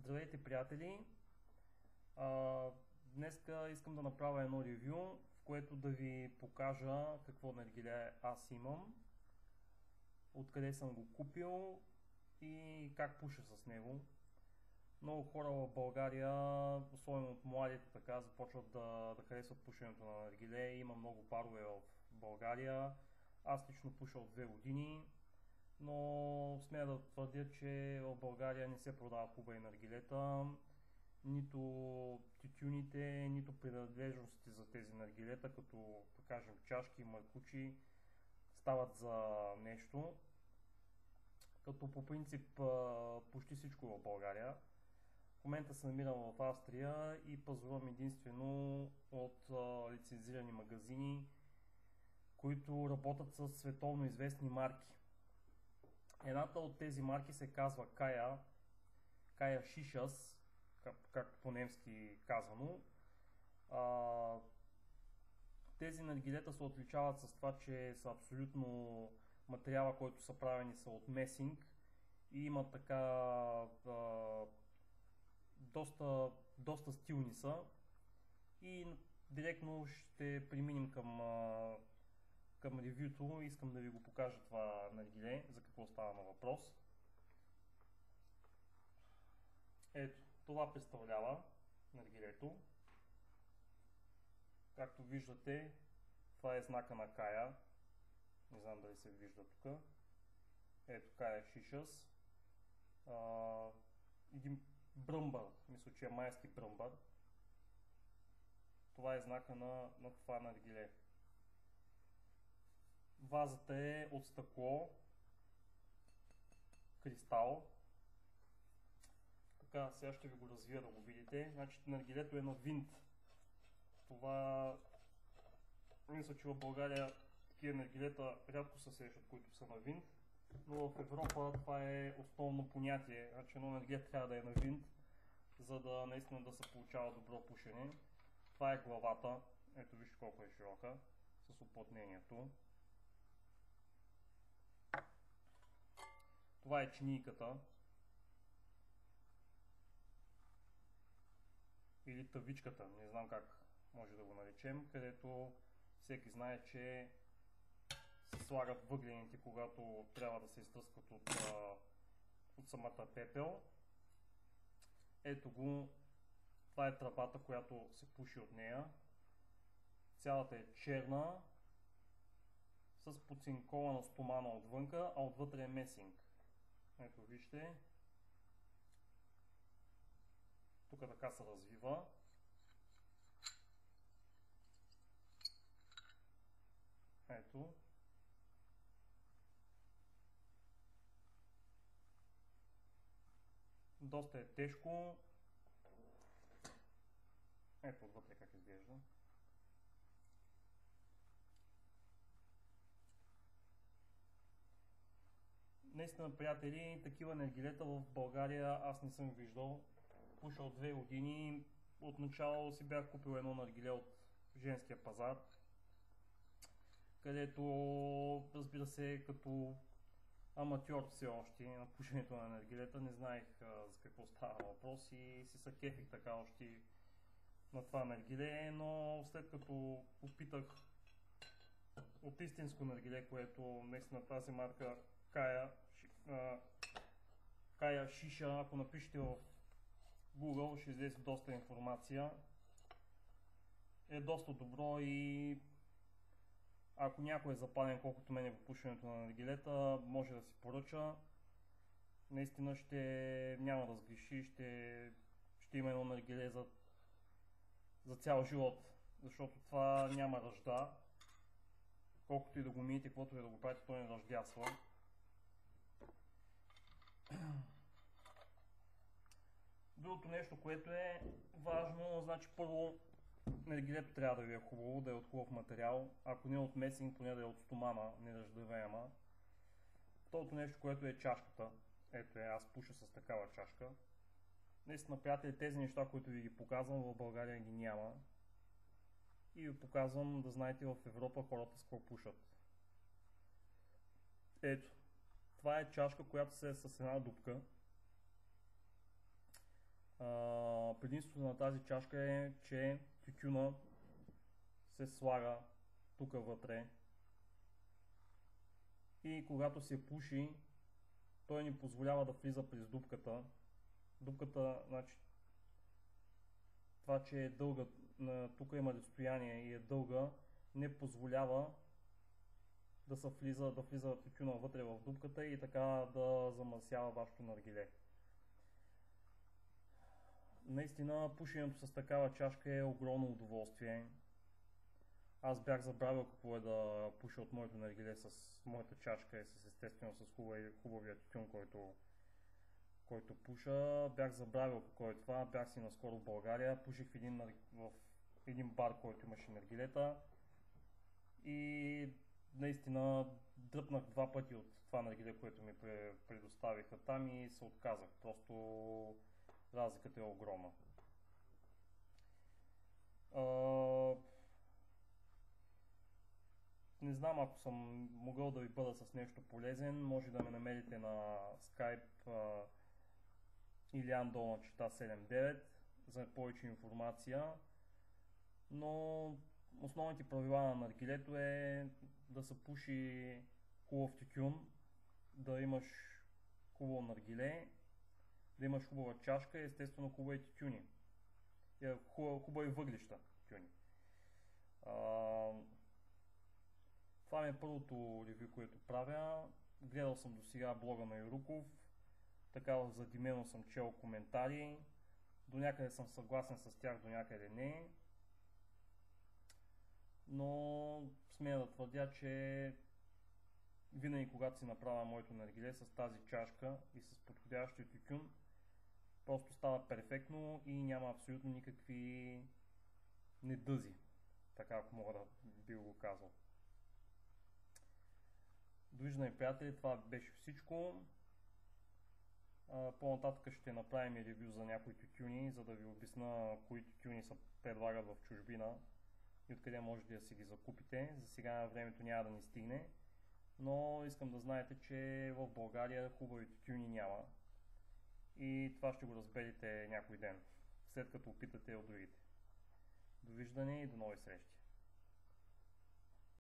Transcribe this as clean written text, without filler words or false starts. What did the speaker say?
Здравейте, приятели! Днеска искам да направя едно ревю, в което да ви покажа какво наргиле аз имам, откъде съм го купил и как пуша с него. Много хора в България, особено от младите, така започват да харесват пушенето на наргиле. Има много барове в България. Аз лично пуша от 2 години, но смея да твърдя, че в България не се продават хубави наргилета. Нито тютюните, нито принадлежностите за тези наргилета, като да кажем чашки, маркучи, стават за нещо. Като по принцип почти всичко в България. В момента се намирам в Австрия и пазарувам единствено от лицензирани магазини, които работят с световно известни марки. Едната от тези марки се казва Kaya Shishas, както по-немски казано. Тези наргилета се отличават с това, че са абсолютно материала, който са правени, са от месинг и имат така доста стилни са. И директно ще преминем към ревюто. Искам да ви го покажа това наргиле, за какво става на въпрос. Ето, това представлява наргилето. Както виждате, това е знака на Kaya. Не знам дали се вижда тук. Ето Kaya Shishas. Един бръмбър, мисля, че е майски бръмбър. Това е знака на това наргиле. Вазата е от стъкло, кристал. Така, сега ще ви го развия да го видите. Значи наргилето е на винт. Това, мисля, че в България такива наргилета рядко се срещат, които са на винт. Но в Европа това е основно понятие. Значи едно наргиле трябва да е на винт, за да наистина да се получава добро пушене. Това е главата. Ето вижте колко е широка, с уплътнението. Това е чинийката. Или тавичката, не знам как може да го наречем, където всеки знае, че се слагат въглените, когато трябва да се изтръскат от самата пепел. Ето го, това е тръбата, която се пуши от нея. Цялата е черна, с поцинкована стомана отвънка, а отвътре е месинг. Ето вижте. Тук така се развива. Ето. Доста е тежко. Ето отвътре как изглежда. Наистина, приятели, такива наргилета в България аз не съм виждал. Пуша от 2 години. Отначало си бях купил едно наргиле от женския пазар, където, разбира се, като аматьор все още на пушенето на наргилета, не знаех за какво става въпрос и си се кефих така още на това наргиле, но след като опитах от истинско наргиле, което наистина тази марка Kaya Shisha, ако напишете в Google, ще излезе доста информация. Е доста добро и ако някой е запален колкото мен по пушенето на наргилета, може да си поръча. Наистина няма да сгреши, ще има едно наргиле за цял живот, защото това няма ръжда. Колкото и да го миете, каквото и да го правите, той не ръждясва. Другото нещо, което е важно, значи първо наргилето трябва да ви е хубаво, да е от хубав материал, ако не е от месинг, поне да е от стомана, не ръждавеема. Второто нещо, което е чашката. Ето аз пуша с такава чашка. Наистина, приятели, тези неща, които ви ги показвам, в България ги няма. И ви показвам да знаете в Европа хората с какво пушат. Ето, това е чашка, която се е с една дупка. Предимството на тази чашка е, че тютюна се слага тук вътре и когато се пуши, той ни позволява да влиза през дупката. Дупката, значи, това, че е дълга, тук има разстояние и е дълга, не позволява да влиза тютюна вътре в дупката и така да замърсява вашето наргиле. Наистина, пушенето с такава чашка е огромно удоволствие. Аз бях забравил какво е да пуша от моето наргиле с моята чашка и естествено с хубавия тютюн, който пуша. Бях забравил какво е това. Бях си наскоро в България, пуших в един бар, който имаше наргилета и наистина дръпнах 2 пъти от това наргиле, което ми предоставиха там и се отказах. Просто разликата е огромна. Не знам, ако съм могъл да ви бъда с нещо полезен, може да ме намерите на Skype Илиан_79 за повече информация, но основните правила на наргилето е да се пуши хубав тютюн, да имаш хубаво наргиле, да имаш хубава чашка и естествено хубави тютюни. Хубави въглища тютюни. Това ми е първото ревю, което правя. Гледал съм до сега блога на Юруков, така задимено съм чел коментари, до някъде съм съгласен с тях, до някъде не. Но смея да твърдя, че винаги когато си направя моето наргиле с тази чашка и с подходящия тютюн, просто става перфектно и няма абсолютно никакви недъзи, така ако мога да би го казал. Довиждане, приятели, това беше всичко. По-нататък ще направим и ревю за някои тютюни, за да ви обясна кои тютюни се предлагат в чужбина и откъде можете да си ги закупите. За сега времето няма да ни стигне, но искам да знаете, че в България хубави тютюни няма и това ще го разберете някой ден, след като опитате от другите. Довиждане и до нови срещи!